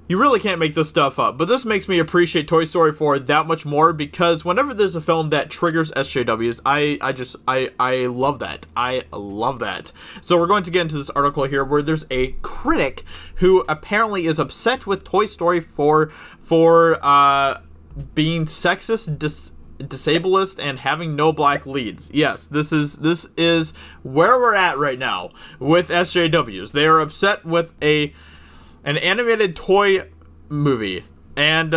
You really can't make this stuff up, but this makes me appreciate Toy Story 4 that much more, because whenever there's a film that triggers SJWs, I love that. I love that. So we're going to get into this article here where there's a critic who apparently is upset with Toy Story 4 for being sexist, disableist, and having no black leads. Yes, this is where we're at right now with SJWs. They are upset with an animated toy movie, and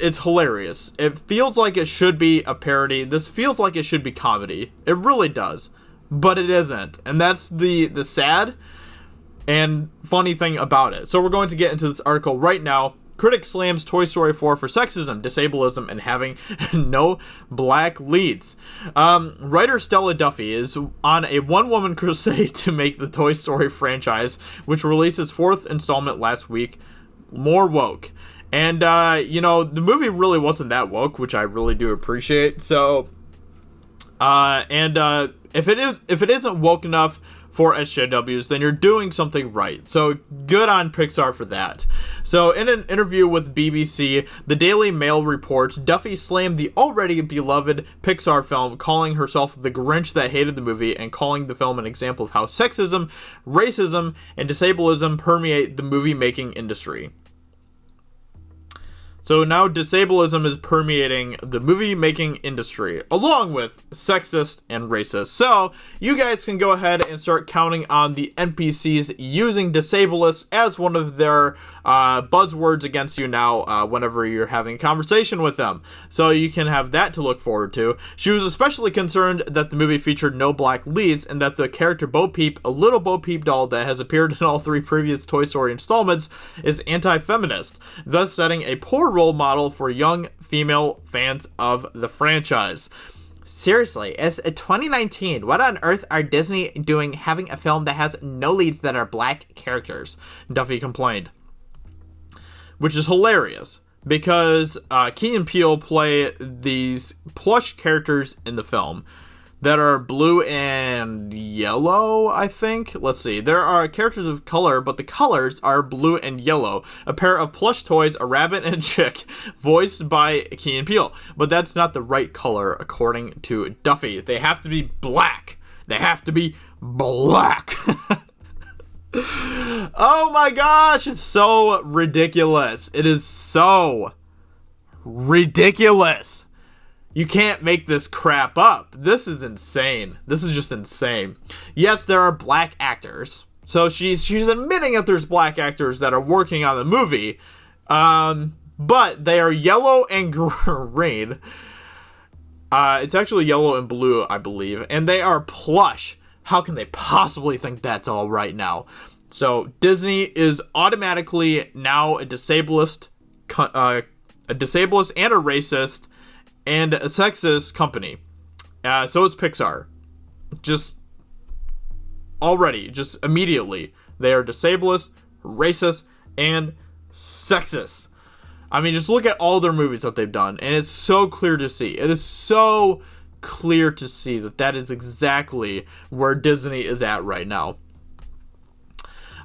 it's hilarious. It feels like it should be a parody. This feels like it should be comedy. It really does, but it isn't, and that's the sad and funny thing about it. So we're going to get into this article right now. Critic slams Toy Story 4 for sexism, disableism, and having no black leads. Writer Stella Duffy is on a one-woman crusade to make the Toy Story franchise, which released its 4th installment last week, more woke. And, the movie really wasn't that woke, which I really do appreciate. So, if it isn't woke enough for SJWs, then you're doing something right. So good on Pixar for that. So in an interview with BBC, the Daily Mail reports, Duffy slammed the already beloved Pixar film, calling herself the Grinch that hated the movie, and calling the film an example of how sexism, racism, and disableism permeate the movie-making industry. So now disableism is permeating the movie-making industry, along with sexist and racist. So you guys can go ahead and start counting on the NPCs using disableist as one of their buzzwords against you now whenever you're having a conversation with them. So you can have that to look forward to. She was especially concerned that the movie featured no black leads, and that the character Bo Peep, a little Bo Peep doll that has appeared in all 3 previous Toy Story installments, is anti-feminist, thus setting a poor role model for young female fans of the franchise. Seriously, it's 2019. What on earth are Disney doing having a film that has no leads that are black characters? Duffy complained. Which is hilarious, because Key and Peele play these plush characters in the film that are blue and yellow, I think. Let's see. There are characters of color, but the colors are blue and yellow. A pair of plush toys, a rabbit and a chick, voiced by Key and Peele. But that's not the right color, according to Duffy. They have to be black. They have to be black. Oh my gosh, it's so ridiculous. It is so ridiculous. You can't make this crap up. This is insane. This is just insane. Yes, there are black actors. So she's admitting that there's black actors that are working on the movie. But they are yellow and green. It's actually yellow and blue, I believe. And they are plush. How can they possibly think that's all right now? So Disney is automatically now a disableist and a racist and a sexist company. So is Pixar. Just immediately, they are disableist, racist, and sexist. I mean, just look at all their movies that they've done, and it's so clear to see. It is so clear to see that is exactly where Disney is at right now.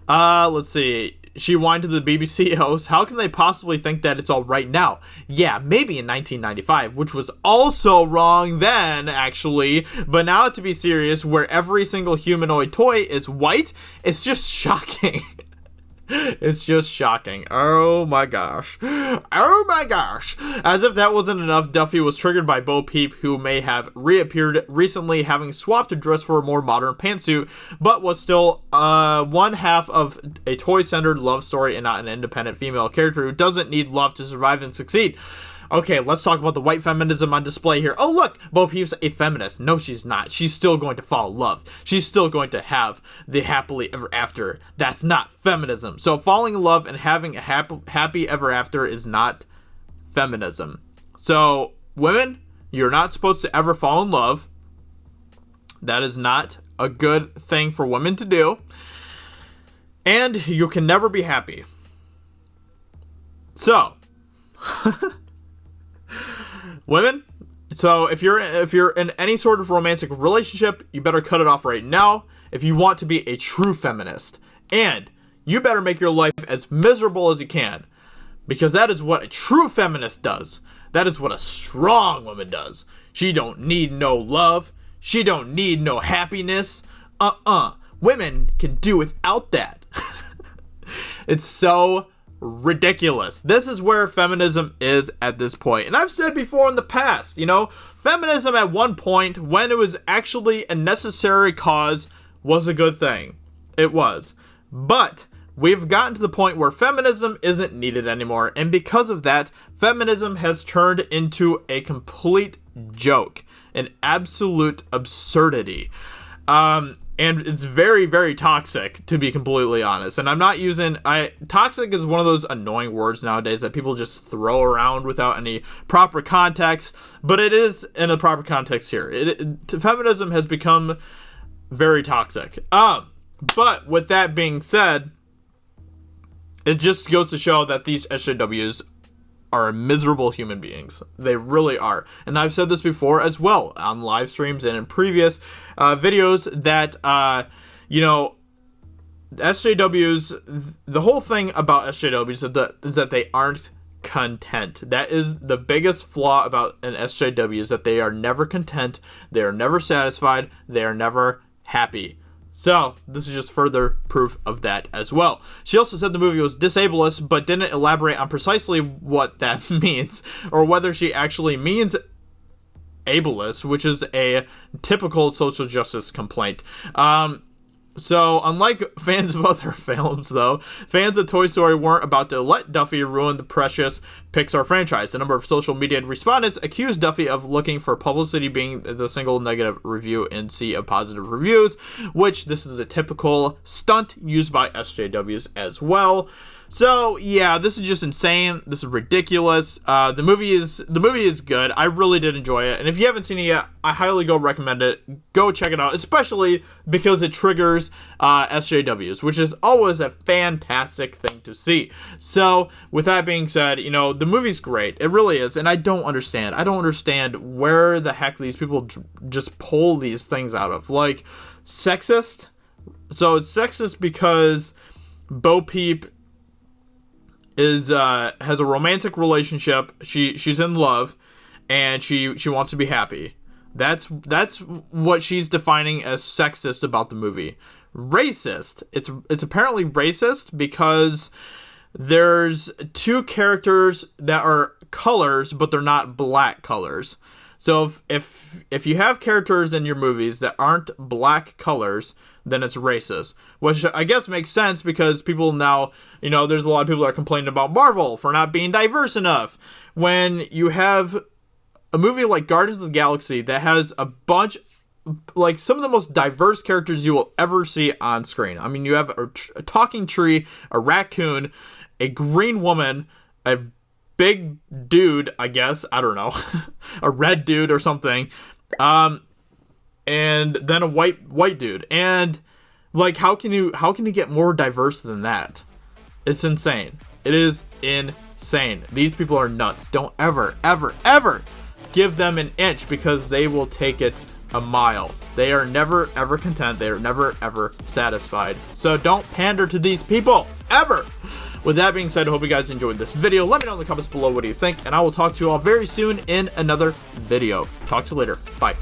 Let's see. She whined to the BBC host, how can they possibly think that it's all right now? Yeah, maybe in 1995, which was also wrong then, actually. But now, to be serious, where every single humanoid toy is white, it's just shocking. It's just shocking. Oh my gosh. Oh my gosh. As if that wasn't enough, Duffy was triggered by Bo Peep, who may have reappeared recently, having swapped to dress for a more modern pantsuit, but was still one half of a toy-centered love story and not an independent female character who doesn't need love to survive and succeed. Okay, let's talk about the white feminism on display here. Oh, look, Bo Peep's a feminist. No, she's not. She's still going to fall in love. She's still going to have the happily ever after. That's not feminism. So falling in love and having a happy ever after is not feminism. So, women, you're not supposed to ever fall in love. That is not a good thing for women to do. And you can never be happy. So... Women, so if you're in any sort of romantic relationship, you better cut it off right now if you want to be a true feminist. And you better make your life as miserable as you can. Because that is what a true feminist does. That is what a strong woman does. She don't need no love. She don't need no happiness. Women can do without that. It's so ridiculous. This is where feminism is at this point. And I've said before in the past, feminism at one point, when it was actually a necessary cause, was a good thing. It was. But we've gotten to the point where feminism isn't needed anymore. And because of that, feminism has turned into a complete joke. An absolute absurdity. And it's very, very toxic, to be completely honest. And I'm not toxic is one of those annoying words nowadays that people just throw around without any proper context. But it is in a proper context here. Feminism has become very toxic. But with that being said, it just goes to show that these SJWs are miserable human beings. They really are. And I've said this before as well on live streams and in previous videos that, SJWs, the whole thing about SJWs is that they aren't content. That is the biggest flaw about an SJW, is that they are never content. They are never satisfied. They are never happy. So, this is just further proof of that as well. She also said the movie was disableist, but didn't elaborate on precisely what that means, or whether she actually means ableist, which is a typical social justice complaint. So, unlike fans of other films, though, fans of Toy Story weren't about to let Duffy ruin the precious Pixar franchise. A number of social media respondents accused Duffy of looking for publicity, being the single negative review in sea of positive reviews, which this is a typical stunt used by SJWs as well. So, yeah, this is just insane. This is ridiculous. The movie is good. I really did enjoy it. And if you haven't seen it yet, I highly recommend it. Go check it out, especially because it triggers SJWs, which is always a fantastic thing to see. So, with that being said, the movie's great. It really is. And I don't understand. Where the heck these people just pull these things out of. Like, sexist? So, it's sexist because Bo Peep has a romantic relationship. She's in love, and she wants to be happy. That's what she's defining as sexist about the movie. Racist. It's apparently racist because there's two characters that are colors, but they're not black colors. So if you have characters in your movies that aren't black colors, then it's racist. Which I guess makes sense because people now, there's a lot of people that are complaining about Marvel for not being diverse enough. When you have a movie like Guardians of the Galaxy that has a bunch, like some of the most diverse characters you will ever see on screen. I mean, you have a talking tree, a raccoon, a green woman, a big dude, I guess, I don't know, a red dude or something, and then a white dude, and like how can you get more diverse than that? It's insane. It is insane. These people are nuts. Don't ever give them an inch, because they will take it a mile. They are never ever content. They are never ever satisfied. So don't pander to these people ever. With that being said, I hope you guys enjoyed this video. Let me know in the comments below what do you think, and I will talk to you all very soon in another video. Talk to you later. Bye.